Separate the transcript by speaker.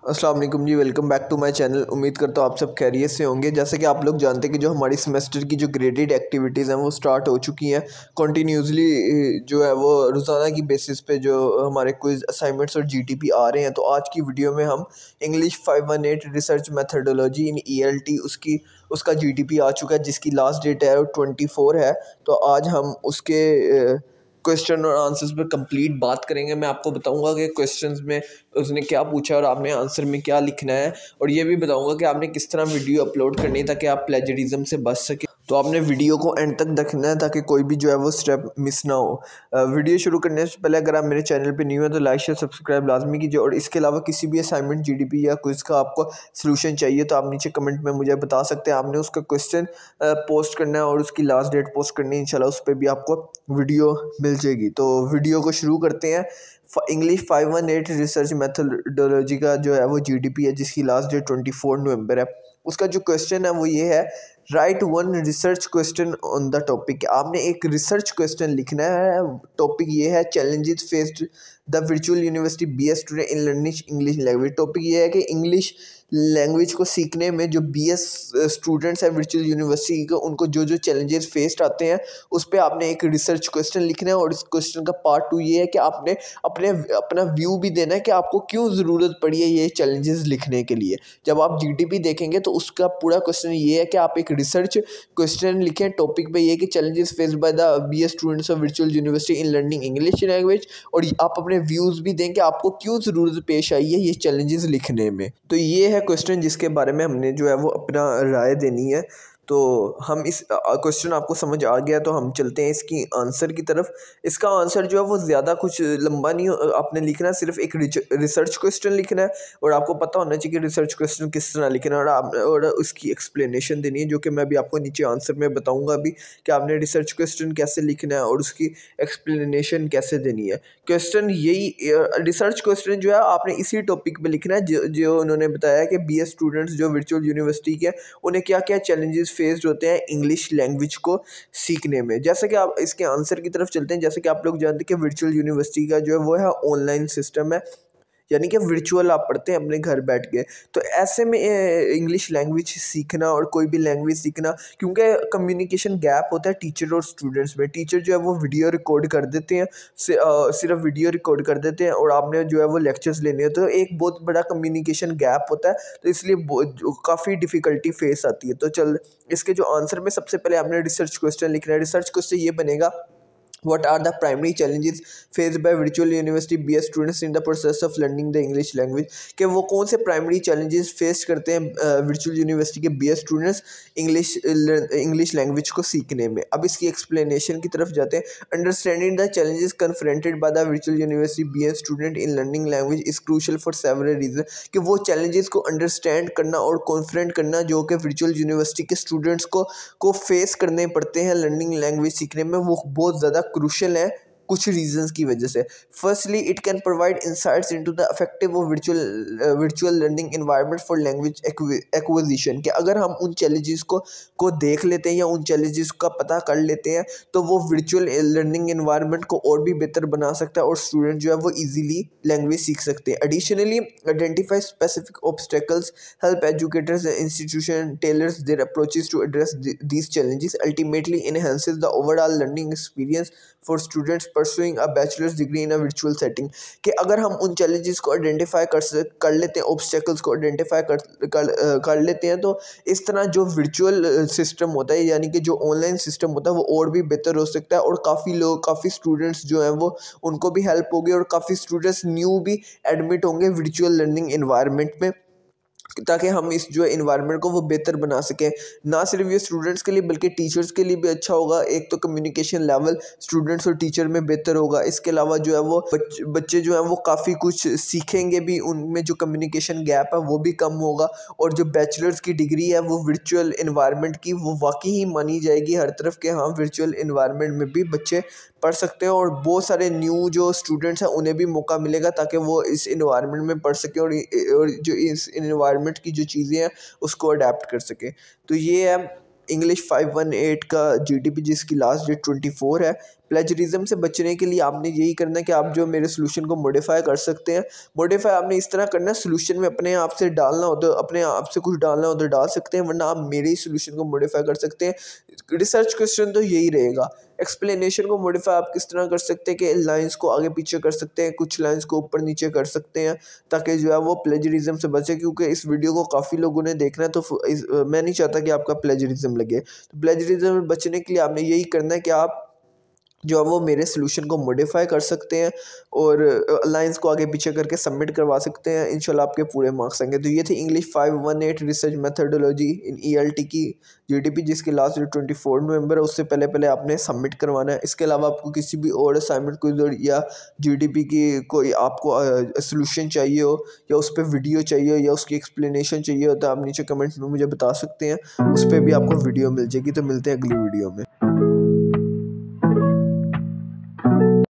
Speaker 1: अस्सलाम वालेकुम जी, welcome back to my channel. उम्मीद करता हूँ आप सब खैरियत से होंगे। जैसे कि आप लोग जानते हैं कि जो हमारी सेमेस्टर की जो ग्रेडेड एक्टिविटीज़ हैं वो स्टार्ट हो चुकी हैं कॉन्टीन्यूसली। जो है वो रोज़ाना की बेसिस पे जो हमारे क्विज असाइनमेंट्स और जीटीपी आ रहे हैं। तो आज की वीडियो में हम इंग्लिश 518 रिसर्च मेथडोलॉजी इन ईएलटी उसका जीटीपी आ चुका है, जिसकी लास्ट डेट है 24 है। तो आज हम उसके क्वेश्चन और आंसर्स पे कंप्लीट बात करेंगे। मैं आपको बताऊंगा कि क्वेश्चंस में उसने क्या पूछा और आपने आंसर में क्या लिखना है, और ये भी बताऊंगा कि आपने किस तरह वीडियो अपलोड करनी है ताकि आप प्लेजरिज्म से बच सके। तो आपने वीडियो को एंड तक देखना है ताकि कोई भी जो है वो स्टेप मिस ना हो। वीडियो शुरू करने से पहले अगर आप मेरे चैनल पे न्यू है तो लाइक शेयर सब्सक्राइब लाजमी कीजिए। और इसके अलावा किसी भी असाइनमेंट जीडीपी या क्विज का आपको सोल्यूशन चाहिए तो आप नीचे कमेंट में मुझे बता सकते हैं। आपने उसका क्वेश्चन पोस्ट करना है और उसकी लास्ट डेट पोस्ट करनी है। इंशाल्लाह उस पर भी आपको वीडियो मिल जाएगी। तो वीडियो को शुरू करते हैं। इंग्लिश 518 रिसर्च मेथडोलॉजी का जो है वो जीडीपी है, जिसकी लास्ट डेट 24 नवंबर है। उसका जो क्वेश्चन है वो ये है, right one research question on the topic. आपने एक रिसर्च क्वेश्चन लिखना है। टॉपिक ये है, challenges faced the virtual university BS student in learning English language. Topic ये है कि इंग्लिश लैंग्वेज को सीखने में जो बीएस स्टूडेंट्स हैं वर्चुअल यूनिवर्सिटी को, उनको जो जो चैलेंजेस फेस्ड आते हैं उस पर आपने एक रिसर्च क्वेश्चन लिखना है। और इस क्वेश्चन का पार्ट 2 ये है कि आपने अपना व्यू भी देना है कि आपको क्यों ज़रूरत पड़ी है ये चैलेंजेस लिखने के लिए। जब आप जीटीपी देखेंगे तो उसका पूरा क्वेश्चन ये है कि आप एक रिसर्च क्वेश्चन लिखें। टॉपिक पे ये कि challenges faced by the BS students of virtual university in learning English language, और आप अपने व्यूज़ भी दें कि आपको क्यों ज़रूरत पेश आई है ये चैलेंजेस लिखने में। तो ये है क्वेश्चन जिसके बारे में हमने जो है वो अपना राय देनी है। तो हम इस क्वेश्चन आपको समझ आ गया तो हम चलते हैं इसकी आंसर की तरफ। इसका आंसर जो है वो ज़्यादा कुछ लंबा नहीं आपने लिखना है, सिर्फ एक रिसर्च क्वेश्चन लिखना है। और आपको पता होना चाहिए कि रिसर्च क्वेश्चन किस तरह लिखना है, और उसकी एक्सप्लेनेशन देनी है, जो कि मैं भी आपको नीचे आंसर में बताऊंगा अभी कि आपने रिसर्च क्वेश्चन कैसे लिखना है और उसकी एक्सप्लेनेशन कैसे देनी है। क्वेश्चन यही रिसर्च क्वेश्चन जो है आपने इसी टॉपिक पे लिखना है जो उन्होंने बताया कि बीएस स्टूडेंट्स जो वर्चुअल यूनिवर्सिटी के, उन्हें क्या क्या चैलेंजेस फेस्ड होते हैं इंग्लिश लैंग्वेज को सीखने में। जैसे कि आप इसके आंसर की तरफ चलते हैं। जैसे कि आप लोग जानते हैं कि वर्चुअल यूनिवर्सिटी का जो है वो है ऑनलाइन सिस्टम है, यानी कि वर्चुअल आप पढ़ते हैं अपने घर बैठ के। तो ऐसे में इंग्लिश लैंग्वेज सीखना और कोई भी लैंग्वेज सीखना, क्योंकि कम्युनिकेशन गैप होता है टीचर और स्टूडेंट्स में। टीचर जो है वो वीडियो रिकॉर्ड कर देते हैं, सिर्फ वीडियो रिकॉर्ड कर देते हैं, और आपने जो है वो लेक्चर्स लेने होते हैं। तो एक बहुत बड़ा कम्युनिकेशन गैप होता है, तो इसलिए काफ़ी डिफ़िकल्टी फेस आती है। तो चल इसके जो आंसर में सबसे पहले आपने रिसर्च क्वेश्चन लिखना है। रिसर्च क्वेश्चन ये बनेगा, what are the primary challenges faced by virtual university BS students in the process of learning the English language। कि वो कौन से प्राइमरी चैलेंजेस फेस करते हैं वर्चुअल यूनिवर्सिटी के BS स्टूडेंट्स इंग्लिश लैंग्वेज को सीखने में। अब इसकी एक्सप्लेनेशन की तरफ जाते हैं। Understanding the challenges confronted by the virtual university BS student in learning language is crucial for several reason. कि वो चैलेंजेस को अंडरस्टैंड करना और कॉन्फ्रेंट करना जो कि वर्चुअल यूनिवर्सिटी के स्टूडेंट्स को फेस करने पड़ते हैं लर्निंग लैंग्वेज सीखने में, वो बहुत ज़्यादा क्रूशल है कुछ रीजंस की वजह से। Firstly it can provide insights into the effective virtual learning environment for language acquisition. कि अगर हम उन चैलेंजेस को देख लेते हैं या उन चैलेंजेस का पता कर लेते हैं तो वो वर्चुअल लर्निंग एनवायरनमेंट को और भी बेहतर बना सकता है और स्टूडेंट जो है वो इजीली लैंग्वेज सीख सकते हैं। Additionally identify specific obstacles, help educators and institution tailors their approaches to address these challenges, ultimately enhances the overall learning experience for students pursuing a bachelor's degree in a virtual setting. कि अगर हम उन challenges को identify कर लेते हैं, obstacles को identify कर लेते हैं, तो इस तरह जो वर्चुअल सिस्टम होता है यानी कि जो ऑनलाइन सिस्टम होता है वो और भी बेहतर हो सकता है। और काफ़ी स्टूडेंट्स जो हैं वो उनको भी हेल्प होगी, और काफ़ी स्टूडेंट्स न्यू भी एडमिट होंगे वर्चुअल लर्निंग इन्वायरमेंट में, ताकि हम इस जो इन्वायरमेंट को वो बेहतर बना सकें। ना सिर्फ ये स्टूडेंट्स के लिए बल्कि टीचर्स के लिए भी अच्छा होगा। एक तो कम्युनिकेशन लेवल स्टूडेंट्स और टीचर में बेहतर होगा। इसके अलावा जो है वो बच्चे जो हैं वो काफ़ी कुछ सीखेंगे भी, उनमें जो कम्युनिकेशन गैप है वो भी कम होगा। और जो बैचलर्स की डिग्री है वो वर्चुअल इन्वायरमेंट की वो वाकई ही मानी जाएगी हर तरफ के। हाँ, वर्चुअल इन्वायरमेंट में भी बच्चे पढ़ सकते हैं, और बहुत सारे न्यू जो स्टूडेंट्स हैं उन्हें भी मौका मिलेगा ताकि वो इस इन्वायरमेंट में पढ़ सकें और जो इस इन्वायरमेंट की जो चीज़ें हैं उसको अडेप्ट कर सकें। तो ये है इंग्लिश 518 का जीटीपी, जिसकी लास्ट डेट 24 है। प्लेजरिज्म से बचने के लिए आपने यही करना है कि आप जो मेरे सोल्यूशन को मॉडिफाई कर सकते हैं। मॉडिफाई आपने इस तरह करना है, सोल्यूशन में अपने आप से डालना हो तो अपने आप से कुछ डालना हो तो डाल सकते हैं, वरना आप मेरे ही सोल्यूशन को मॉडिफाई कर सकते हैं। रिसर्च क्वेश्चन तो यही रहेगा। एक्सप्लेनेशन को मॉडिफाई आप किस तरह कर सकते हैं कि लाइंस को आगे पीछे कर सकते हैं, कुछ लाइंस को ऊपर नीचे कर सकते हैं, ताकि जो है वो प्लेजरिज्म से बचे, क्योंकि इस वीडियो को काफ़ी लोगों ने देखना है, तो मैं नहीं चाहता कि आपका प्लेजरिज्म लगे। तो प्लेजरिज्म में बचने के लिए आपने यही करना है कि आप जो है वो मेरे सोल्यूशन को मॉडिफाई कर सकते हैं और लाइंस को आगे पीछे करके सबमिट करवा सकते हैं। इंशाल्लाह आपके पूरे मार्क्स आएंगे। तो ये थी इंग्लिश 518 रिसर्च मेथडोलॉजी इन ELT की GDP, जिसकी लास्ट डेट 24 नवंबर है। उससे पहले पहले आपने सबमिट करवाना है। इसके अलावा आपको किसी भी और असाइनमेंट कोई या GDP की कोई आपको सोल्यूशन चाहिए हो, या उस पर वीडियो चाहिए हो, या उसकी एक्सप्लेनेशन चाहिए हो, तो आप नीचे कमेंट्स में मुझे बता सकते हैं। उस पर भी आपको वीडियो मिल जाएगी। तो मिलते हैं अगली वीडियो में।